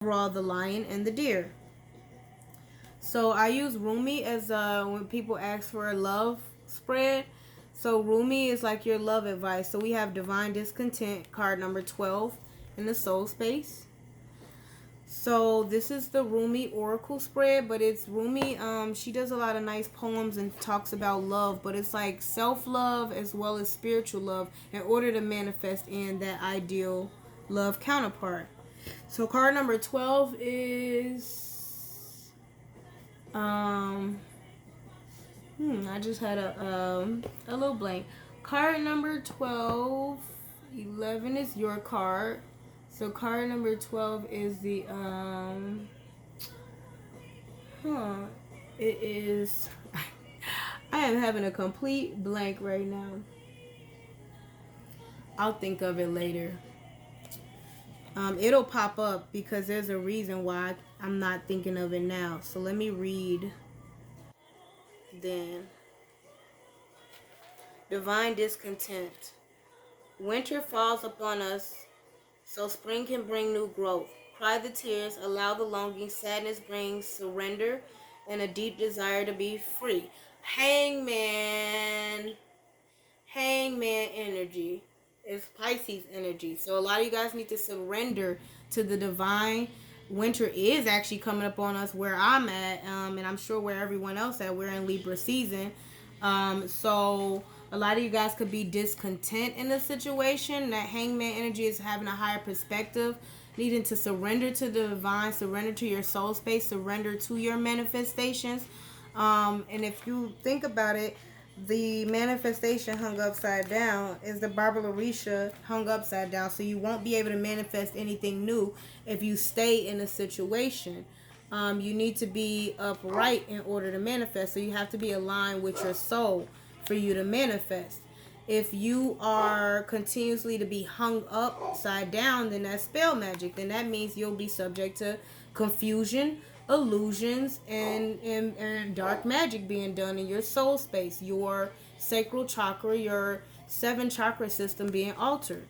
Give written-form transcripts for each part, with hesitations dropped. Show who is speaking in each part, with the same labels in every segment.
Speaker 1: overall the lion and the deer. So I use Rumi as when people ask for a love spread. So Rumi is like your love advice. So we have Divine Discontent, card number 12 in the soul space. So this is the Rumi oracle spread, but it's Rumi. She does a lot of nice poems and talks about love, but it's like self-love as well as spiritual love in order to manifest in that ideal love counterpart. So card number 12 is I just had a little blank. Card number 12, 11 is your card. So card number 12 is the it is I am having a complete blank right now. I'll think of it later. It'll pop up because there's a reason why I'm not thinking of it now. So let me read then. Divine Discontent. Winter falls upon us, so spring can bring new growth. Cry the tears, allow the longing. Sadness brings surrender and a deep desire to be free. Hangman. Hangman energy. It's Pisces energy. So a lot of you guys need to surrender to the divine. Winter is actually coming up on us where I'm at, and I'm sure where everyone else at. We're in Libra season. So a lot of you guys could be discontent in the situation. That hangman energy is having a higher perspective, needing to surrender to the divine, surrender to your soul space, surrender to your manifestations. And if you think about it, the manifestation hung upside down is the Barbara Larisha hung upside down. So you won't be able to manifest anything new if you stay in a situation. You need to be upright in order to manifest. So you have to be aligned with your soul for you to manifest. If you are continuously to be hung upside down, then that's spell magic. Then that means you'll be subject to confusion, illusions, and dark magic being done in your soul space, your sacral chakra, your 7 chakra system being altered.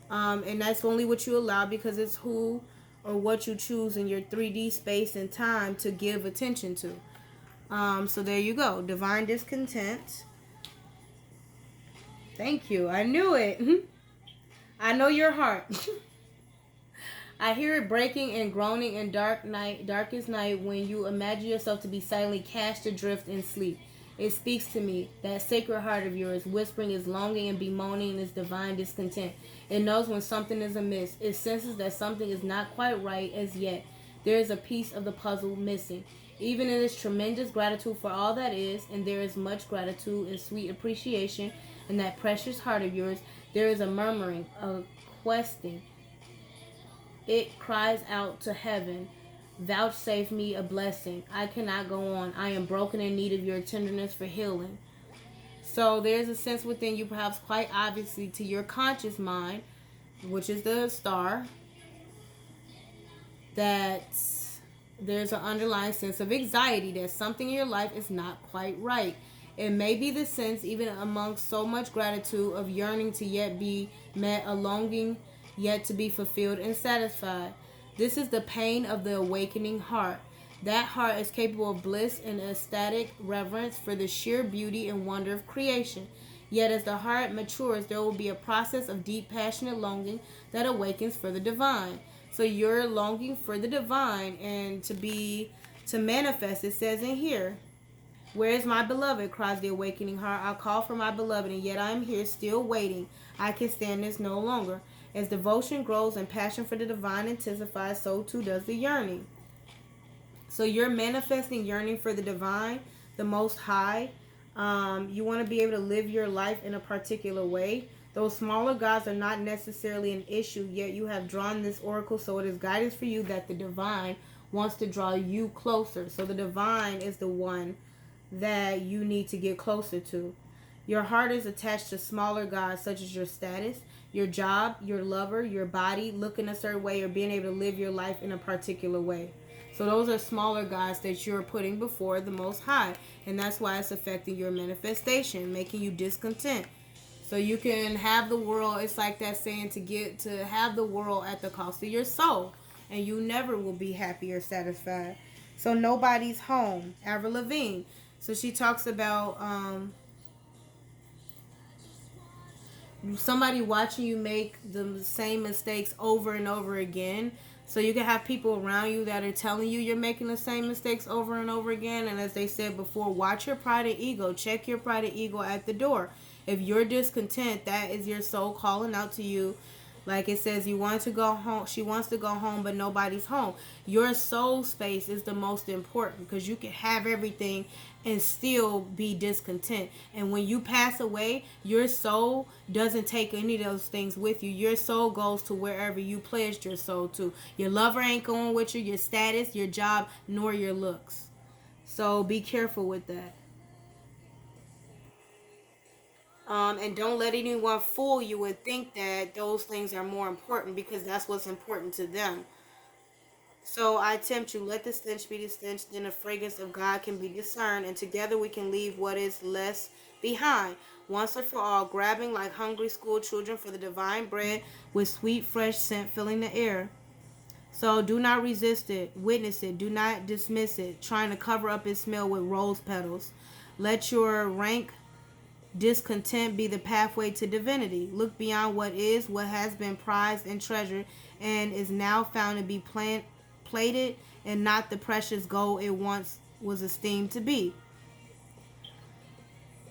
Speaker 1: And that's only what you allow because it's who or what you choose in your 3D space and time to give attention to. So there you go. Divine Discontent. Thank you. I knew it. I know your heart. I hear it breaking and groaning in darkest night when you imagine yourself to be silently cast adrift in sleep. It speaks to me, that sacred heart of yours, whispering its longing and bemoaning its divine discontent. It knows when something is amiss. It senses that something is not quite right as yet. There is a piece of the puzzle missing. Even in this tremendous gratitude for all that is, and there is much gratitude and sweet appreciation in that precious heart of yours, there is a murmuring, a questing. It cries out to heaven, vouchsafe me a blessing. I cannot go on. I am broken in need of your tenderness for healing. So there's a sense within you, perhaps quite obviously to your conscious mind, which is the star, that there's an underlying sense of anxiety that something in your life is not quite right. It may be the sense, even amongst so much gratitude, of yearning to yet be met, a longing yet to be fulfilled and satisfied. This is the pain of the awakening heart. That heart is capable of bliss and ecstatic reverence for the sheer beauty and wonder of creation. Yet as the heart matures, there will be a process of deep, passionate longing that awakens for the divine. So you're longing for the divine and to manifest. It says in here, where is my beloved? Cries the awakening heart. I call for my beloved, and yet I am here still waiting. I can stand this no longer. As devotion grows and passion for the divine intensifies, so too does the yearning. So you're manifesting yearning for the divine, the most high. You want to be able to live your life in a particular way. Those smaller gods are not necessarily an issue, yet you have drawn this oracle, so it is guidance for you that the divine wants to draw you closer. So the divine is the one that you need to get closer to. Your heart is attached to smaller gods such as your status, your job, your lover, your body, looking a certain way, or being able to live your life in a particular way. So those are smaller gods that you're putting before the Most High. And that's why it's affecting your manifestation, making you discontent. So you can have the world, it's like that saying, to have the world at the cost of your soul. and you never will be happy or satisfied. So nobody's home. Avril Lavigne. So she talks about somebody watching you make the same mistakes over and over again. So you can have people around you that are telling you you're making the same mistakes over and over again. And as they said before, watch your pride and ego. Check your pride and ego at the door. If you're discontent, that is your soul calling out to you. Like it says, you want to go home. She wants to go home, but nobody's home. Your soul space is the most important because you can have everything and still be discontent. And when you pass away, your soul doesn't take any of those things with you. Your soul goes to wherever you pledged your soul to. Your lover ain't going with you, your status, your job, nor your looks. So be careful with that. And don't let anyone fool you and think that those things are more important because that's what's important to them. So I tempt you, let the stench be the stench, then the fragrance of God can be discerned, and together we can leave what is less behind. Once and for all, grabbing like hungry school children for the divine bread with sweet, fresh scent filling the air. So do not resist it, witness it, do not dismiss it, trying to cover up its smell with rose petals. Let your rank discontent be the pathway to divinity. Look beyond what is, what has been prized and treasured, and is now found to be plated and not the precious gold it once was esteemed to be.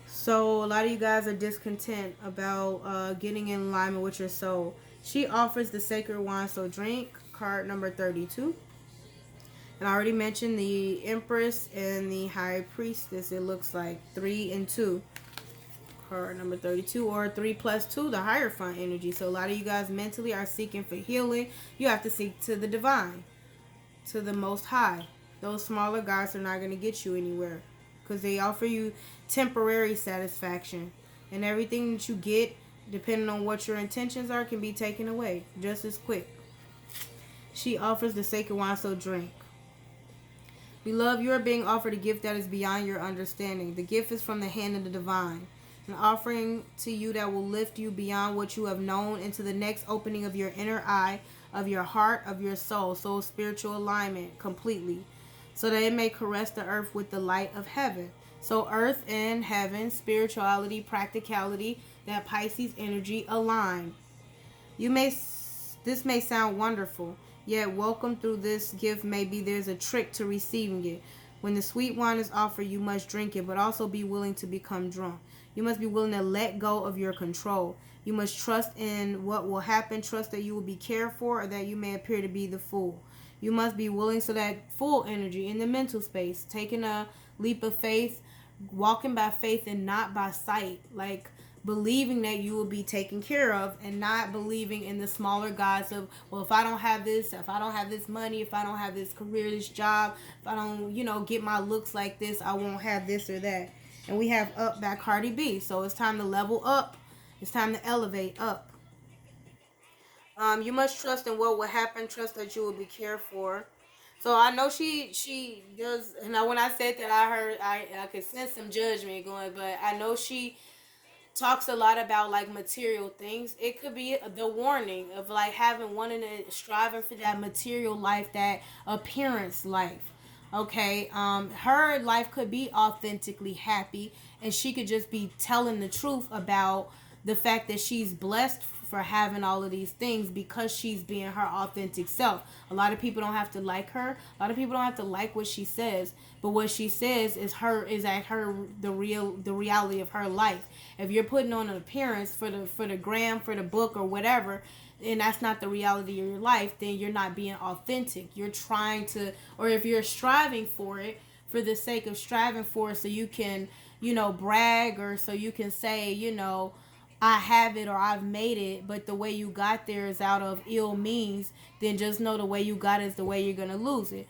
Speaker 1: So a lot of you guys are discontent about getting in alignment with your soul. She offers the sacred wine, so drink. Card number 32. And I already mentioned the Empress and the High Priestess. It looks like 3 and 2. Card number 32, or 3 plus 2, the higher front energy. So a lot of you guys mentally are seeking for healing. You have to seek to the divine, to the most high. Those smaller gods are not going to get you anywhere because they offer you temporary satisfaction, and everything that you get, depending on what your intentions are, can be taken away just as quick. She offers the sacred wine, so drink. Beloved, you are being offered a gift that is beyond your understanding. The gift is from the hand of the divine, an offering to you that will lift you beyond what you have known into the next opening of your inner eye, of your heart, of your soul. So spiritual alignment completely, so that it may caress the earth with the light of heaven. So earth and heaven, spirituality, practicality, that Pisces energy align. This may sound wonderful, yet welcome through this gift maybe there's a trick to receiving it. When the sweet wine is offered, you must drink it, but also be willing to become drunk. You must be willing to let go of your control. You must trust in what will happen, trust that you will be cared for, or that you may appear to be the fool. You must be willing, so that full energy in the mental space, taking a leap of faith, walking by faith and not by sight, like believing that you will be taken care of, and not believing in the smaller gods of, well, if I don't have this, if I don't have this money, if I don't have this career, this job, if I don't, get my looks like this, I won't have this or that. And we have Up by Cardi B. So it's time to level up. It's time to elevate up. You must trust in what will happen. Trust that you will be cared for. So I know she does. And when I said that, I heard I could sense some judgment going, but I know she talks a lot about like material things. It could be the warning of like having wanting to striving for that material life, that appearance life. Okay, her life could be authentically happy, and she could just be telling the truth about the fact that she's blessed for having all of these things because she's being her authentic self. A lot of people don't have to like her. A lot of people don't have to like what she says, but what she says is at her the reality of her life. If you're putting on an appearance for the gram, for the book, or whatever, and that's not the reality of your life, then you're not being authentic. You're trying to, or if you're striving for it for the sake of striving for it, so you can, brag, or so you can say, I have it or I've made it, but the way you got there is out of ill means, then just know the way you got it is the way you're gonna lose it.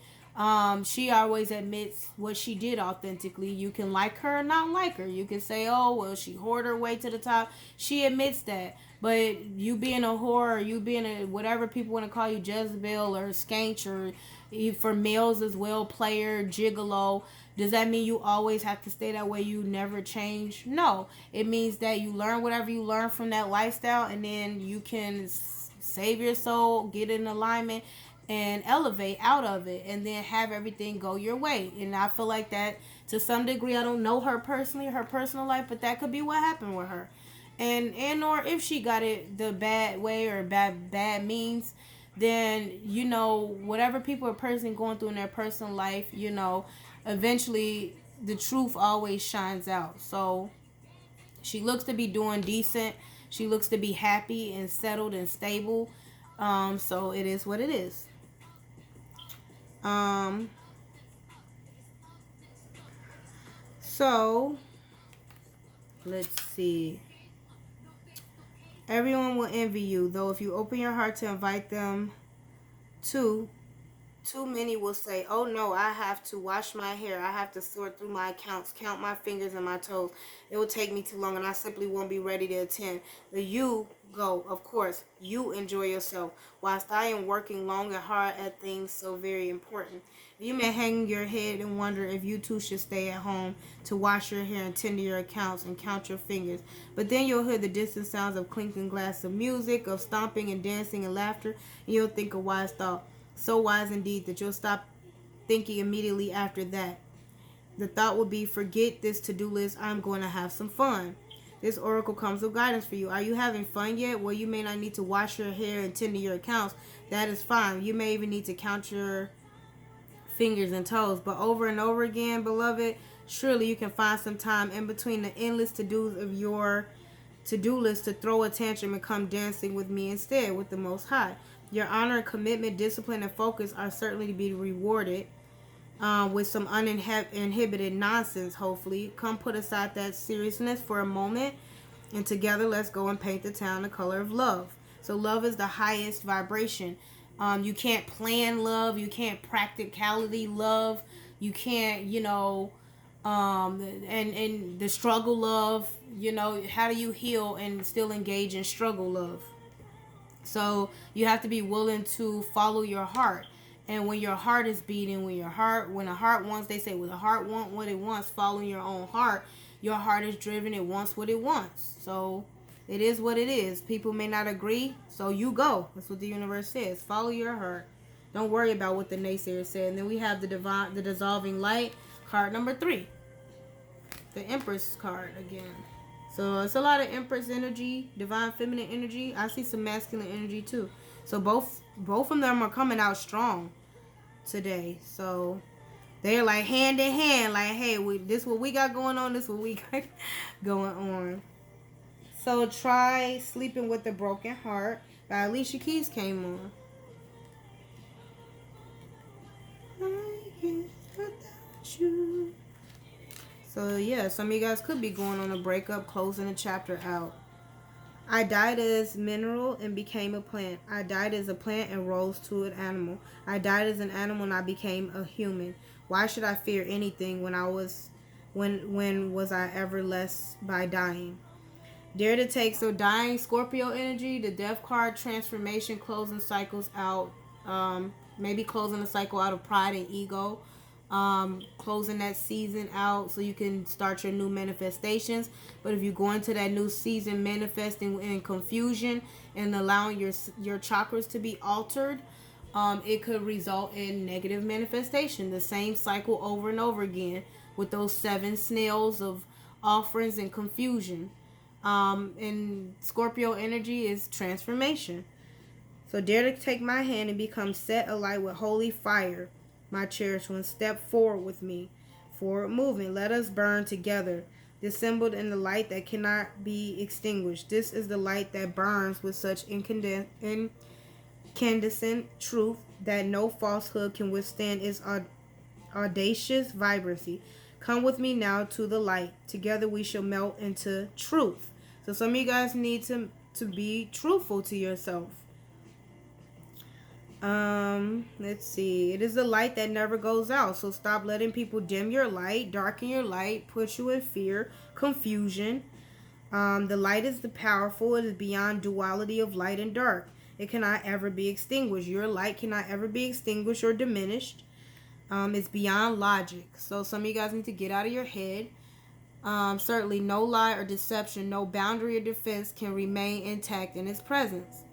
Speaker 1: She always admits what she did authentically. You can like her or not like her. You can say, oh, well, she whored her way to the top. She admits that. But you being a whore, or you being a whatever people want to call you, Jezebel or skank, or for males as well, player, gigolo, does that mean you always have to stay that way? You never change? No. It means that you learn whatever you learn from that lifestyle, and then you can save your soul, get in alignment, and elevate out of it, and then have everything go your way. And I feel like that to some degree. I don't know her personally, her personal life, but that could be what happened with her. And or if she got it the bad way or bad means, then whatever people are personally going through in their personal life, eventually the truth always shines out. So she looks to be doing decent. She looks to be happy and settled and stable. So it is what it is. So let's see. Everyone will envy you, though if you open your heart to invite them to, too many will say, oh no, I have to wash my hair. I have to sort through my accounts, count my fingers and my toes. It will take me too long and I simply won't be ready to attend. But you go, of course. You enjoy yourself, whilst I am working long and hard at things so very important. You may hang your head and wonder if you too should stay at home to wash your hair and tend to your accounts and count your fingers. But then you'll hear the distant sounds of clinking glass of music, of stomping and dancing and laughter, and you'll think a wise thought. So wise indeed that you'll stop thinking immediately after that. The thought will be, forget this to-do list, I'm going to have some fun. This oracle comes with guidance for you. Are you having fun yet? Well, you may not need to wash your hair and tend to your accounts. That is fine. You may even need to count your fingers and toes. But over and over again, beloved, surely you can find some time in between the endless to-dos of your to-do list to throw a tantrum and come dancing with me instead, with the Most High. Your honor, commitment, discipline, and focus are certainly to be rewarded with some uninhibited nonsense, hopefully. Come put aside that seriousness for a moment, and together let's go and paint the town the color of love. So love is the highest vibration. You can't plan love. You can't practicality love. You can't, and the struggle love. How do you heal and still engage in struggle love? So you have to be willing to follow your heart. And when your heart is beating, when a heart wants, they say, when the heart wants what it wants, following your own heart, your heart is driven, it wants what it wants. So it is what it is. People may not agree, so you go. That's what the universe says. Follow your heart. Don't worry about what the naysayers said. And then we have the dissolving light, card number 3. The Empress card again. So it's a lot of Empress energy, divine feminine energy. I see some masculine energy too. So both of them are coming out strong today. So they're like hand in hand, like, hey, this what we got going on, this what we got going on. So try Sleeping with a Broken Heart by Alicia Keys came on. I can't without you. So yeah, some of you guys could be going on a breakup, closing a chapter out. I died as mineral and became a plant. I died as a plant and rose to an animal. I died as an animal and I became a human. Why should I fear anything when was I ever less by dying? Dare to take. So dying, Scorpio energy, the death card, transformation, closing cycles out. Maybe closing the cycle out of pride and ego. Closing that season out so you can start your new manifestations. But if you go into that new season manifesting in confusion and allowing your chakras to be altered, it could result in negative manifestation. The same cycle over and over again with those 7 snails of offerings and confusion. And Scorpio energy is transformation. So dare to take my hand and become set alight with holy fire. My cherished one, step forward with me. Forward movement. Let us burn together. Dissembled in the light that cannot be extinguished. This is the light that burns with such incandescent truth that no falsehood can withstand its audacious vibrancy. Come with me now to the light. Together we shall melt into truth. So some of you guys need to be truthful to yourself. Let's see. It is the light that never goes out. So stop letting people dim your light, darken your light, put you in fear, confusion. The light is the powerful. It is beyond duality of light and dark. It cannot ever be extinguished. Your light cannot ever be extinguished or diminished. It's beyond logic. So some of you guys need to get out of your head. Certainly no lie or deception, no boundary or defense can remain intact in its presence.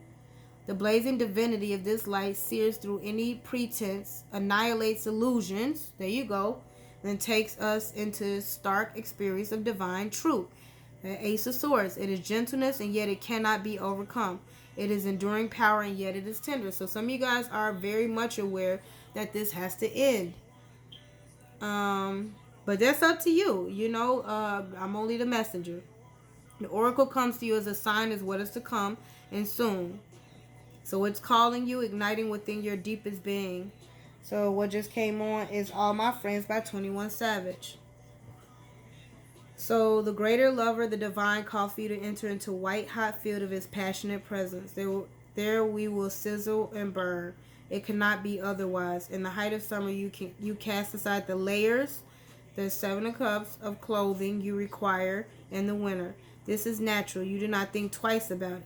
Speaker 1: The blazing divinity of this light sears through any pretense, annihilates illusions, there you go, and takes us into stark experience of divine truth. The Ace of Swords, it is gentleness and yet it cannot be overcome. It is enduring power and yet it is tender. So some of you guys are very much aware that this has to end. But that's up to you. I'm only the messenger. The oracle comes to you as a sign as what is to come and soon. So it's calling you, igniting within your deepest being. So what just came on is All My Friends by 21 Savage. So the greater lover, the divine, call for you to enter into white hot field of his passionate presence. There we will sizzle and burn. It cannot be otherwise. In the height of summer, you cast aside the layers, the 7 of cups of clothing you require in the winter. This is natural. You do not think twice about it.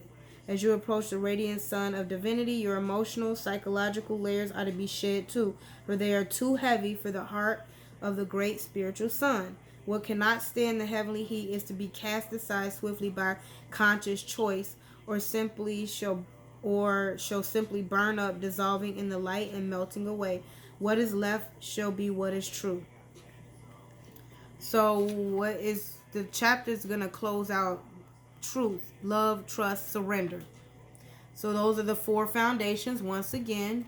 Speaker 1: As you approach the radiant sun of divinity, your emotional, psychological layers are to be shed too, for they are too heavy for the heart of the great spiritual sun. What cannot stand the heavenly heat is to be cast aside swiftly by conscious choice, or shall simply burn up, dissolving in the light and melting away. What is left shall be what is true. So what is the chapter is going to close out? Truth, love, trust, surrender. So those are the 4 foundations. Once again,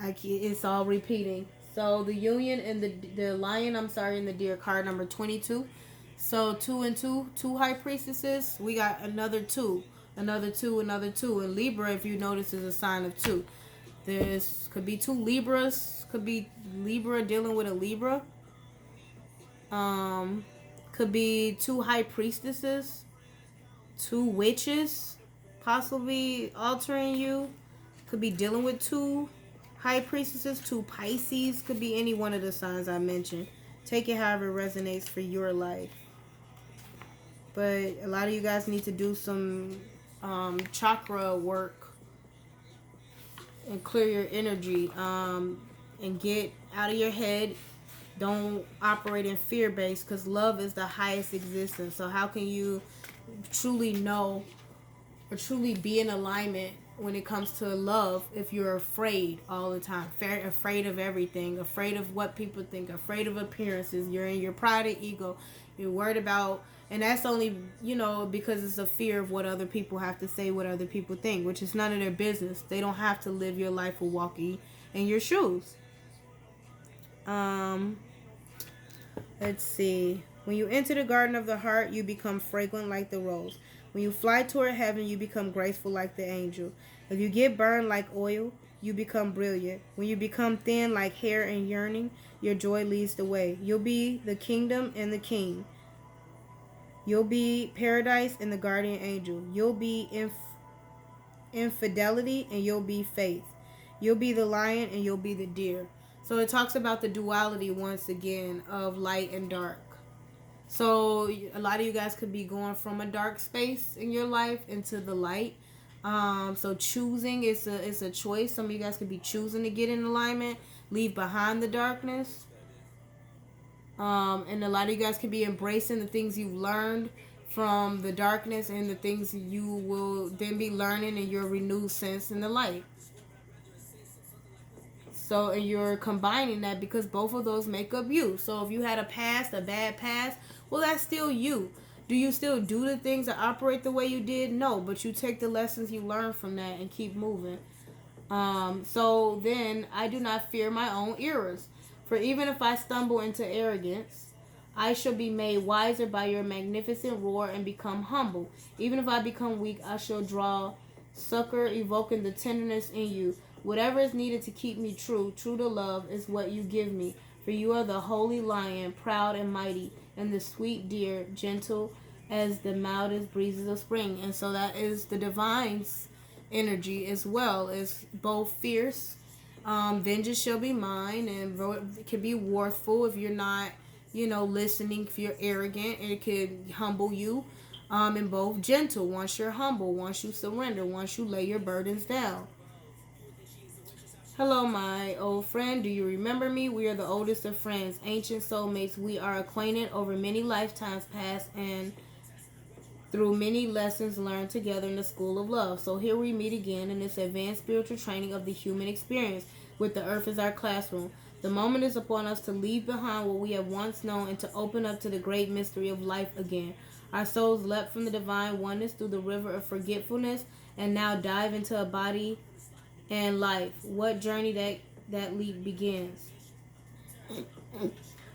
Speaker 1: it's all repeating. So the union and the lion, and the deer, card number 22. So 2 and 2, 2 high priestesses. We got another 2, another 2, another 2. And Libra, if you notice, is a sign of 2. This could be 2 Libras. Could be Libra dealing with a Libra. Could be 2 high priestesses. 2 witches possibly altering you. Could be dealing with 2 high priestesses. 2 Pisces. Could be any one of the signs I mentioned. Take it however it resonates for your life. But a lot of you guys need to do some chakra work and clear your energy, and get out of your head. Don't operate in fear-based, because love is the highest existence. So how can you truly know or truly be in alignment when it comes to love if you're afraid all the time? Afraid of everything, afraid of what people think, afraid of appearances. You're in your pride and ego. You're worried about, and that's only, because it's a fear of what other people have to say, what other people think, which is none of their business. They don't have to live your life or walk in your shoes. Let's see. When you enter the garden of the heart, you become fragrant like the rose. When you fly toward heaven, you become graceful like the angel. If you get burned like oil, you become brilliant. When you become thin like hair and yearning, your joy leads the way. You'll be the kingdom and the king. You'll be paradise and the guardian angel. You'll be infidelity and you'll be faith. You'll be the lion and you'll be the deer. So it talks about the duality once again of light and dark. So a lot of you guys could be going from a dark space in your life into the light. So choosing is a choice. Some of you guys could be choosing to get in alignment, leave behind the darkness. And a lot of you guys could be embracing the things you've learned from the darkness and the things you will then be learning in your renewed sense in the light. So, and you're combining that because both of those make up you. So if you had a bad past, well, that's still you. Do you still do the things that operate the way you did? No, but you take the lessons you learned from that and keep moving. So then I do not fear my own errors. For even if I stumble into arrogance, I shall be made wiser by your magnificent roar and become humble. Even if I become weak, I shall draw succor, evoking the tenderness in you. Whatever is needed to keep me true to love is what you give me. For you are the holy lion, proud and mighty, and the sweet deer, gentle as the mildest breezes of spring. And so that is the divine's energy as well. It's both fierce, vengeance shall be mine, and it can be worthful if you're not, listening, if you're arrogant. It could humble you, and both gentle once you're humble, once you surrender, once you lay your burdens down. Hello, my old friend. Do you remember me? We are the oldest of friends, ancient soulmates. We are acquainted over many lifetimes past and through many lessons learned together in the school of love. So here we meet again in this advanced spiritual training of the human experience, with the earth as our classroom. The moment is upon us to leave behind what we have once known and to open up to the great mystery of life again. Our souls leapt from the divine oneness through the river of forgetfulness and now dive into a body and life. What journey that leap begins.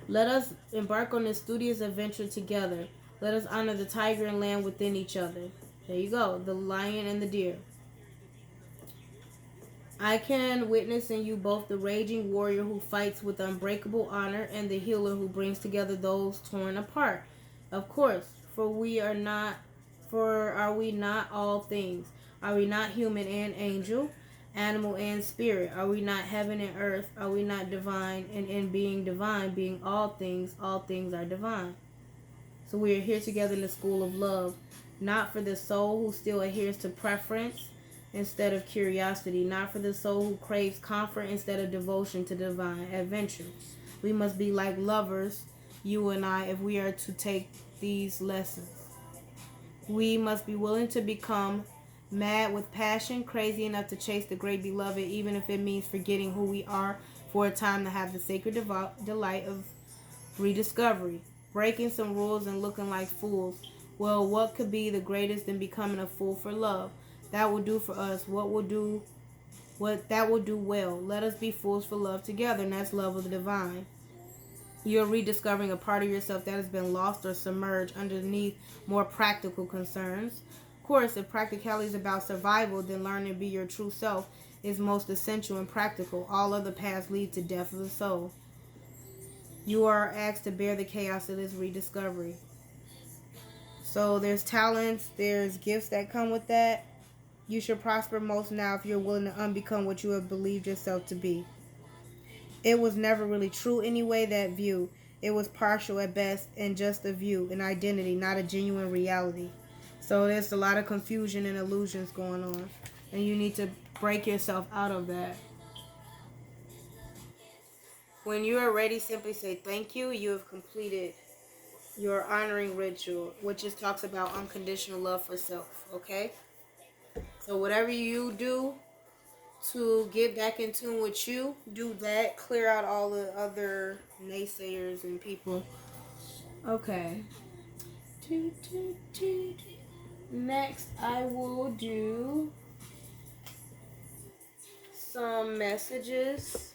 Speaker 1: Let us embark on this studious adventure together. Let us honor the tiger and lamb within each other. There you go, the lion and the deer. I can witness in you both the raging warrior who fights with unbreakable honor and the healer who brings together those torn apart. Of course, are we not all things? Are we not human and angel, animal and spirit? Are we not heaven and earth? Are we not divine? And in being divine, being all things are divine. So we are here together in the school of love, not for the soul who still adheres to preference instead of curiosity, not for the soul who craves comfort instead of devotion to divine adventure. We must be like lovers, you and I, if we are to take these lessons. We must be willing to become mad with passion, crazy enough to chase the great beloved, even if it means forgetting who we are for a time to have the sacred delight of rediscovery. Breaking some rules and looking like fools. Well, what could be the greatest than becoming a fool for love? That will do for us. What that will do well. Let us be fools for love together, and that's love of the divine. You're rediscovering a part of yourself that has been lost or submerged underneath more practical concerns. Of course, if practicality is about survival, then learning to be your true self is most essential and practical. All other paths lead to death of the soul. You are asked to bear the chaos of this rediscovery. So there's talents, there's gifts that come with that. You should prosper most now if you're willing to unbecome what you have believed yourself to be. It was never really true anyway, that view. It was partial at best and just a view, an identity, not a genuine reality. So there's a lot of confusion and illusions going on. And you need to break yourself out of that. When you are ready, simply say thank you. You have completed your honoring ritual, which just talks about unconditional love for self, okay? So whatever you do to get back in tune with you, do that. Clear out all the other naysayers and people. Okay. Next, I will do some messages.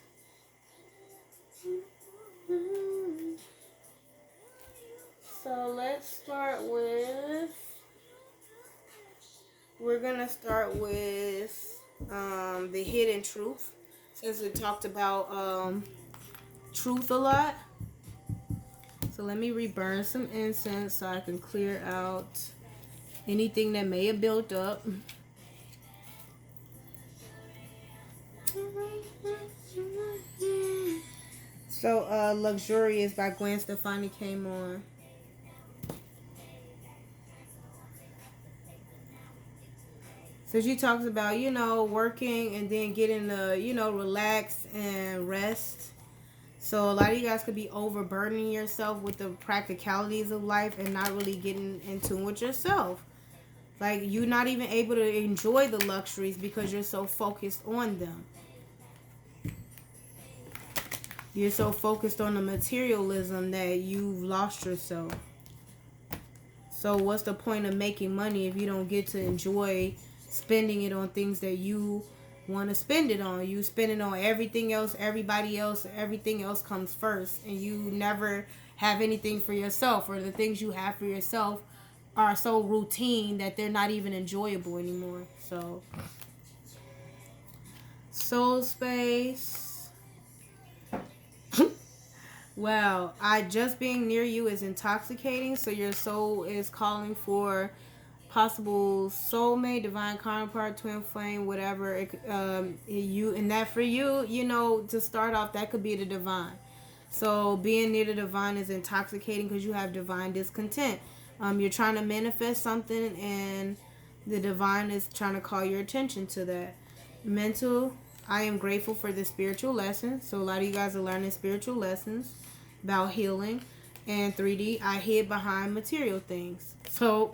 Speaker 1: So let's start with, we're going to start with the hidden truth, since we talked about truth a lot. So let me reburn some incense so I can clear out anything that may have built up. So Luxurious by Gwen Stefani came on. So she talks about, working and then getting to, relax and rest. So a lot of you guys could be overburdening yourself with the practicalities of life and not really getting in tune with yourself. Like, you're not even able to enjoy the luxuries because you're so focused on them. You're so focused on the materialism that you've lost yourself. So what's the point of making money if you don't get to enjoy spending it on things that you want to spend it on? You spend it on everything else, everybody else, everything else comes first, and you never have anything for yourself, or the things you have for yourself are so routine that they're not even enjoyable anymore. So soul space. Well, just being near you is intoxicating, so your soul is calling for possible soulmate, divine counterpart, twin flame, whatever. And that for you, to start off, that could be the divine. So being near the divine is intoxicating because you have divine discontent. You're trying to manifest something, and the divine is trying to call your attention to that. Mental, I am grateful for the spiritual lessons. So a lot of you guys are learning spiritual lessons about healing. And 3D, I hid behind material things. So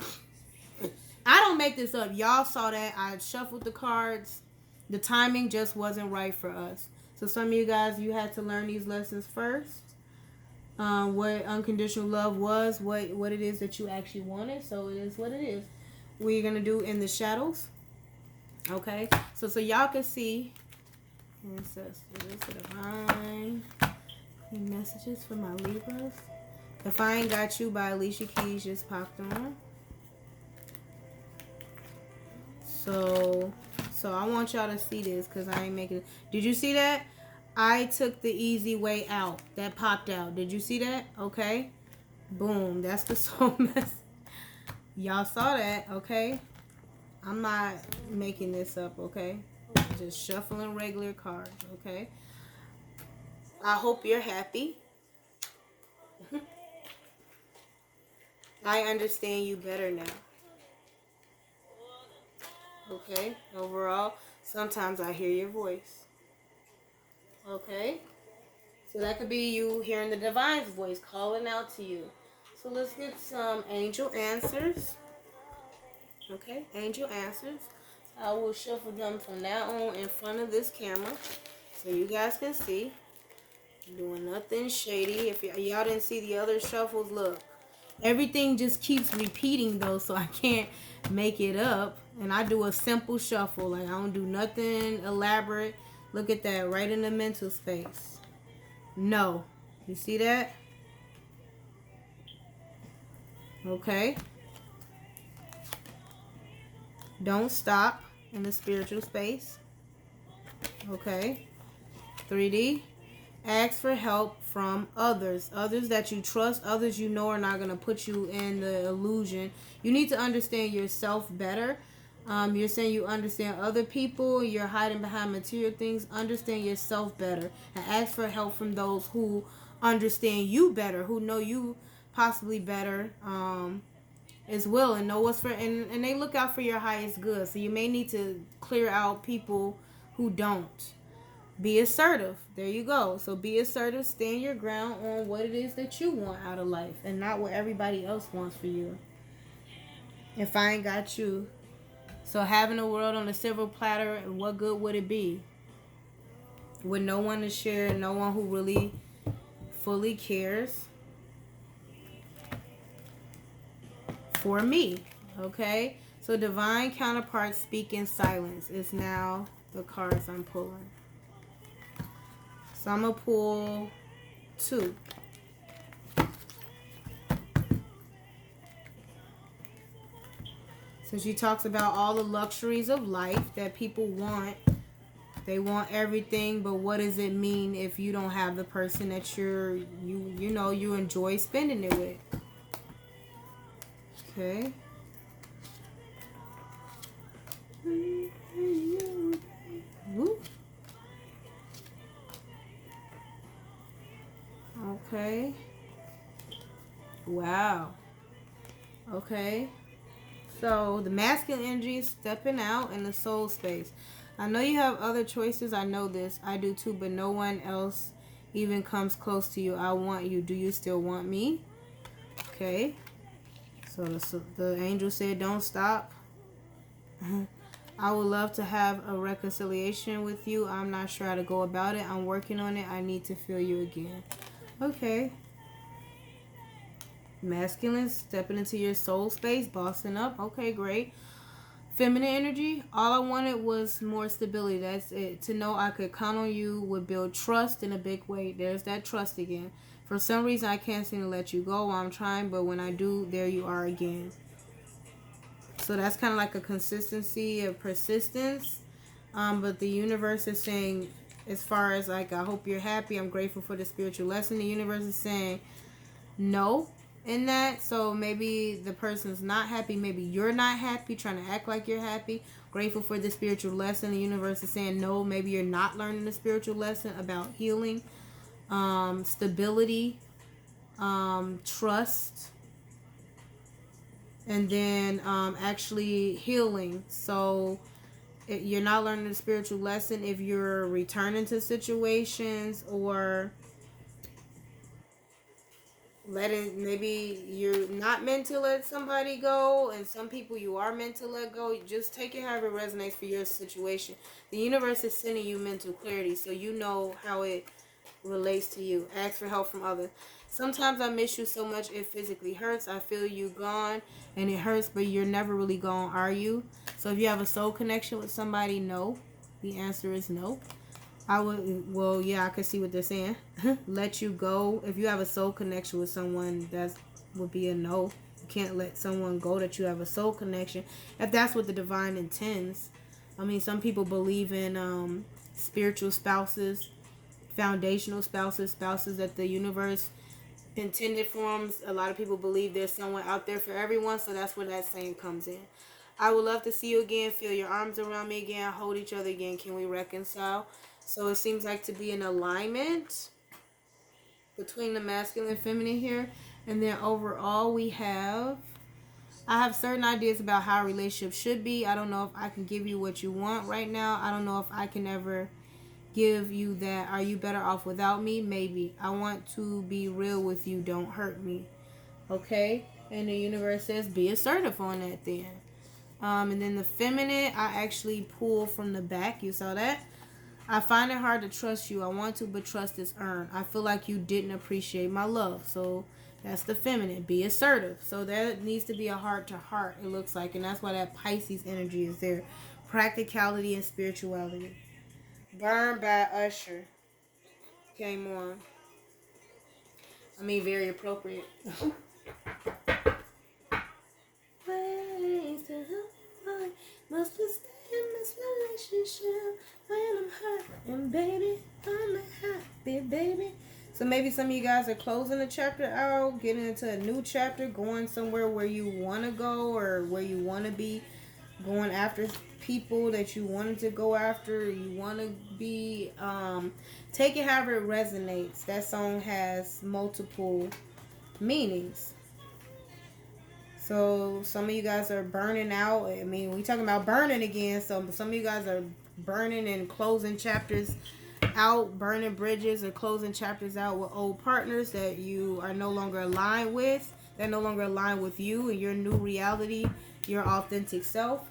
Speaker 1: I don't make this up. Y'all saw that. I shuffled the cards. The timing just wasn't right for us. So some of you guys, you had to learn these lessons first. What unconditional love was, what it is that you actually wanted. So it is what it is. We're going to do in the shadows. Okay. So y'all can see. Ancestors, divine messages for my Libras. If I Ain't Got You by Alicia Keys just popped on. So I want y'all to see this because I ain't making it. Did you see that? I took the easy way out. That popped out. Did you see that? Okay. Boom. That's the soul mess. Y'all saw that, okay? I'm not making this up, okay? Just shuffling regular cards, okay? I hope you're happy. I understand you better now. Okay, overall, sometimes I hear your voice. Okay, so that could be you hearing the divine's voice calling out to you. So let's get some angel answers. Okay, angel answers. I will shuffle them from now on in front of this camera so you guys can see. I'm doing nothing shady. If y'all didn't see the other shuffles, look. Everything just keeps repeating though, so I can't make it up. And I do a simple shuffle. Like I don't do nothing elaborate. Look at that, right in the mental space. No. You see that? Okay. Don't stop in the spiritual space. Okay. 3D. Ask for help from others. Others that you trust. Others you know are not going to put you in the illusion. You need to understand yourself better. You're saying you understand other people. You're hiding behind material things. Understand yourself better. And ask for help from those who understand you better. Who know you possibly better. As well, and know what's for, and they look out for your highest good. So you may need to clear out people who don't. Be assertive. There you go. So be assertive. Stand your ground on what it is that you want out of life and not what everybody else wants for you. If I ain't got you. So having a world on a silver platter, what good would it be? With no one to share, no one who really fully cares for me. Okay, so divine counterparts speak in silence is now the cards I'm pulling. So I'm gonna pull 2. So she talks about all the luxuries of life that people want. They want everything, but what does it mean if you don't have the person that you enjoy spending it with? Okay. Woo. Okay. Wow. Okay. So the masculine energy is stepping out in the soul space. I know you have other choices. I know this. I do too, but no one else even comes close to you. I want you. Do you still want me? Okay. So the angel said, don't stop. I would love to have a reconciliation with you. I'm not sure how to go about it. I'm working on it. I need to feel you again. Okay. Masculine, stepping into your soul space, bossing up. Okay, great. Feminine energy, all I wanted was more stability. That's it. To know I could count on you would build trust in a big way. There's that trust again. For some reason, I can't seem to let you go. I'm trying, but when I do, there you are again. So that's kind of like a consistency of persistence. But the universe is saying, as far as like, I hope you're happy. I'm grateful for the spiritual lesson. The universe is saying no in that. So maybe the person's not happy. Maybe you're not happy, trying to act like you're happy. Grateful for the spiritual lesson. The universe is saying no. Maybe you're not learning the spiritual lesson about healing, stability, trust, and then actually healing. So you're not learning the spiritual lesson if you're returning to situations or letting, maybe you're not meant to let somebody go, and some people you are meant to let go. Just take it however it resonates for your situation. The universe is sending you mental clarity, so you know how it relates to you. Ask for help from others. Sometimes I miss you so much it physically hurts. I feel you gone and it hurts, but you're never really gone, are you? So if you have a soul connection with somebody, no. The answer is no. I would, well, yeah, I could see what they're saying. Let you go. If you have a soul connection with someone, that would be a no. You can't let someone go that you have a soul connection. If that's what the divine intends. I mean, some people believe in spiritual spouses, foundational spouses, spouses that the universe intended for them. A lot of people believe there's someone out there for everyone, so that's where that saying comes in. I would love to see you again, feel your arms around me again, hold each other again. Can we reconcile? So it seems like to be an alignment between the masculine and feminine here. And then overall, I have certain ideas about how a relationship should be. I don't know if I can give you what you want right now. I don't know if I can ever give you that. Are you better off without me? Maybe. I want to be real with you. Don't hurt me. Okay? And the universe says be assertive on that then. And then the feminine, I actually pull from the back. You saw that? I find it hard to trust you. I want to, but trust is earned. I feel like you didn't appreciate my love. So that's the feminine. Be assertive. So that needs to be a heart to heart, it looks like. And that's why that Pisces energy is there. Practicality and spirituality. Burn by Usher came on. I mean, very appropriate. Ways to help you, must we stay in this relationship when I'm hurt? And baby, I'm happy, baby. So maybe some of you guys are closing a chapter out, getting into a new chapter, going somewhere where you want to go or where you want to be, going after people that you wanted to go after, you want to be. Take it however it resonates. That song has multiple meanings. So some of you guys are burning out. I mean, we talking about burning again. So some of you guys are burning and closing chapters out, burning bridges or closing chapters out with old partners that you are no longer aligned with. That no longer align with you and your new reality, your authentic self.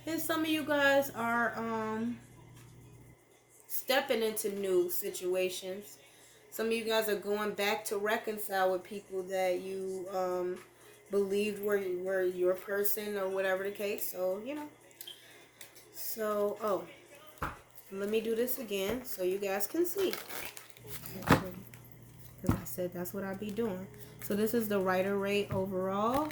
Speaker 1: And some of you guys are stepping into new situations. Some of you guys are going back to reconcile with people that you believed were your person or whatever the case. So, you know. So, oh, let me do this again so you guys can see. Because I said that's what I'd be doing. So this is the writer rate overall.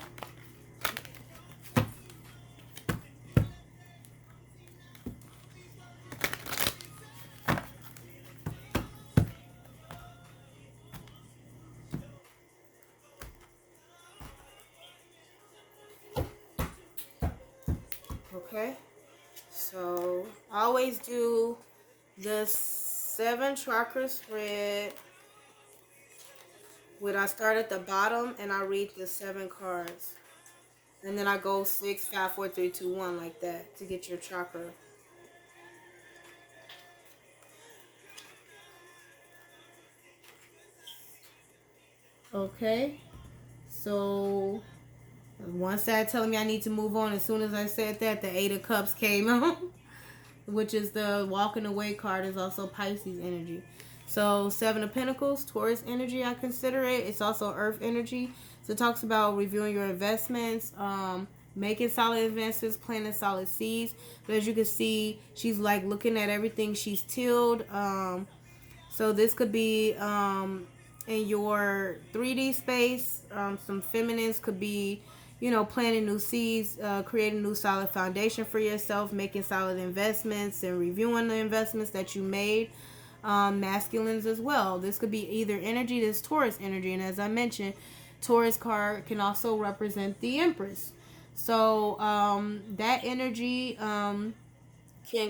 Speaker 1: Okay. So I always do the 7 chakra spread when I start at the bottom and I read the 7 cards. And then I go 6, 5, 4, 3, 2, 1 like that to get your chakra. Okay. So one side telling me I need to move on. As soon as I said that, the 8 of Cups came on. Which is the walking away card, is also Pisces energy. So 7 of Pentacles, Taurus energy, I consider it. It's also Earth energy. So it talks about reviewing your investments, making solid investments, planting solid seeds. But as you can see, she's like looking at everything she's tilled. So this could be in your 3D space. Some feminines could be, you know, planting new seeds, creating a new solid foundation for yourself, making solid investments and reviewing the investments that you made. Masculines as well. This could be either energy, this Taurus energy. And as I mentioned, Taurus card can also represent the Empress. So that energy can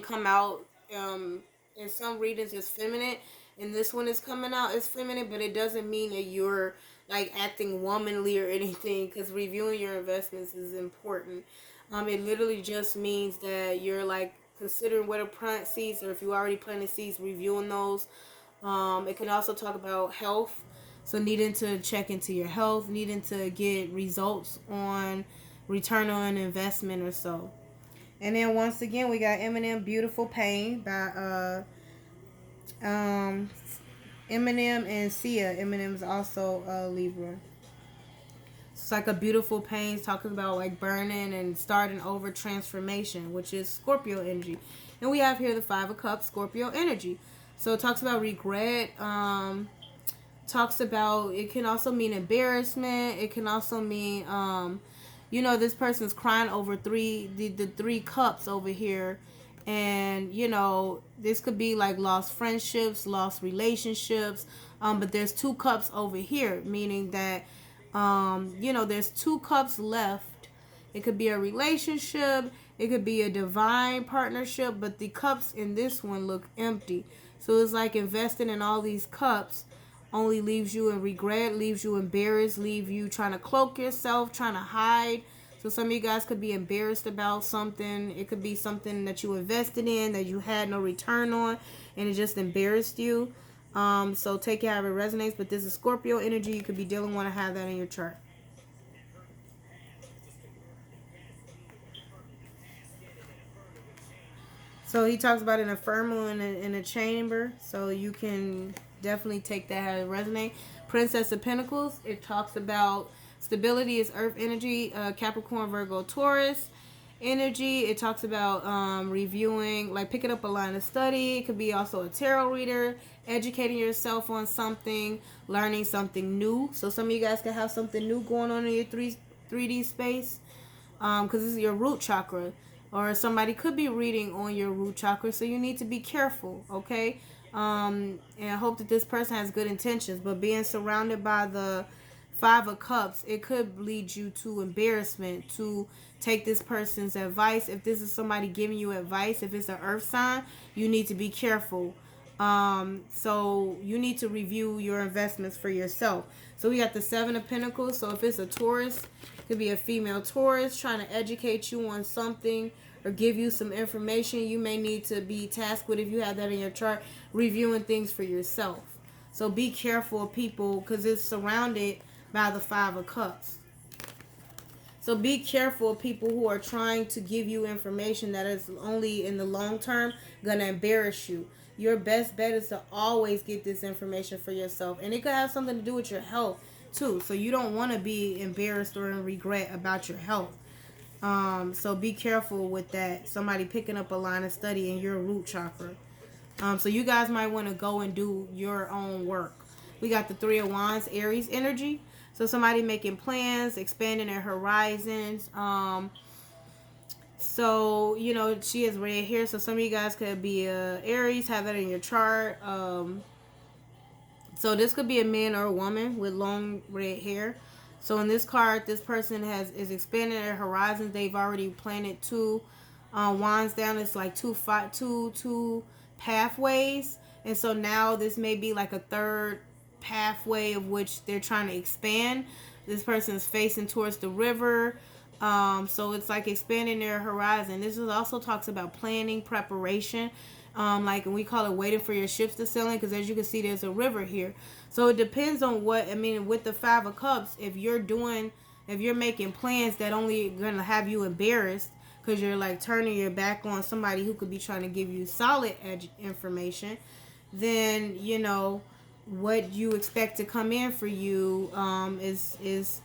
Speaker 1: come out in some readings as feminine, and this one is coming out as feminine, but it doesn't mean that you're like acting womanly or anything, because reviewing your investments is important. It literally just means that you're like considering where to plant seeds, or if you already planted seeds, reviewing those. It can also talk about health. So needing to check into your health, needing to get results on return on investment or so. And then once again, we got Eminem "Beautiful Pain" by um Eminem and Sia. Eminem's also a Libra. It's like a beautiful pain, talking about like burning and starting over, transformation, which is Scorpio energy. And we have here the Five of Cups, Scorpio energy. So it talks about regret. Talks about, it can also mean embarrassment. It can also mean this person's crying over the three cups over here. And this could be like lost friendships, lost relationships. But there's two cups over here, meaning that there's two cups left. It could be a relationship, it could be a divine partnership, but the cups in this one look empty. So it's like investing in all these cups only leaves you in regret, leaves you embarrassed, leave you trying to cloak yourself, trying to hide. So some of you guys could be embarrassed about something. It could be something that you invested in that you had no return on, and it just embarrassed you. So take it however it resonates. But this is Scorpio energy. You could be dealing, want to have that in your chart. So he talks about an inferno in a chamber. So you can definitely take that how it resonates. Princess of Pentacles. It talks about stability is Earth energy. Capricorn, Virgo, Taurus energy. It talks about reviewing, like picking up a line of study. It could be also a tarot reader, educating yourself on something, learning something new. So some of you guys can have something new going on in your 3D space, because this is your root chakra. Or somebody could be reading on your root chakra, so you need to be careful, okay? And I hope that this person has good intentions, but being surrounded by the Five of Cups, it could lead you to embarrassment, to take this person's advice. If this is somebody giving you advice, if it's an earth sign, you need to be careful. So you need to review your investments for yourself. So we got the Seven of Pentacles. So if it's a Taurus, it could be a female Taurus trying to educate you on something or give you some information you may need to be tasked with, if you have that in your chart, reviewing things for yourself. So be careful of people, because it's surrounded by the Five of Cups. So be careful of people who are trying to give you information that is only in the long term going to embarrass you. Your best bet is to always get this information for yourself. And it could have something to do with your health too. So you don't want to be embarrassed or in regret about your health. So be careful with that. Somebody picking up a line of study in your root chakra. So you guys might want to go and do your own work. We got the Three of Wands, Aries energy. So somebody making plans, expanding their horizons. So, she has red hair. So some of you guys could be Aries, have that in your chart. So this could be a man or a woman with long red hair. So in this card, this person is expanding their horizons. They've already planted two wands down. It's like two pathways. And so now this may be like a third pathway of which they're trying to expand. This person is facing towards the river. So it's like expanding their horizon. This is also talks about planning, preparation. Like, and we call it waiting for your ships to sail in, because as you can see, there's a river here. So it depends on with the Five of Cups, if you're making plans that only gonna have you embarrassed, because you're like turning your back on somebody who could be trying to give you solid information, then what you expect to come in for you is